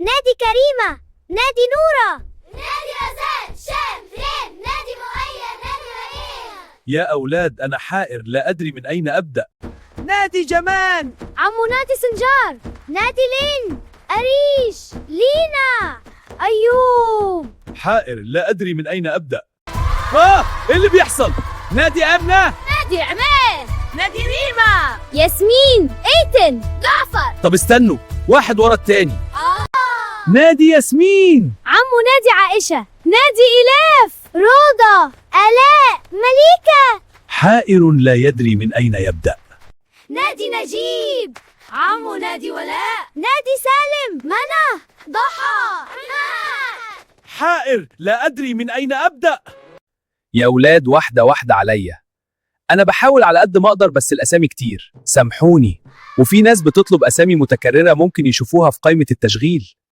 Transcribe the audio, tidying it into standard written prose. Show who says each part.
Speaker 1: نادي كريمة، نادي نورة، نادي رزان، شام، نادي مؤيد، نادي رقيق.
Speaker 2: يا أولاد أنا حائر لا أدري من أين أبدأ.
Speaker 3: نادي جمان،
Speaker 1: عمو نادي سنجار، نادي لين، أريش، لينا، أيوب.
Speaker 2: حائر لا أدري من أين أبدأ. إيه اللي بيحصل؟ نادي أمنة،
Speaker 1: نادي عماد،
Speaker 3: نادي ريما،
Speaker 1: ياسمين، ايتن، جعفر.
Speaker 2: طب استنوا واحد ورا التاني. نادي ياسمين،
Speaker 1: عمو نادي عائشة، نادي إلاف، روضة، آلاء، مليكة.
Speaker 2: حائر لا يدري من أين يبدأ.
Speaker 1: نادي نجيب، عمو نادي ولاء، نادي سالم، منى، ضحى، عماد.
Speaker 2: حائر لا أدري من أين أبدأ.
Speaker 4: يا أولاد واحدة واحدة عليا، أنا بحاول على قد ما أقدر بس الأسامي كتير، سامحوني. وفي ناس بتطلب أسامي متكررة ممكن يشوفوها في قائمة التشغيل.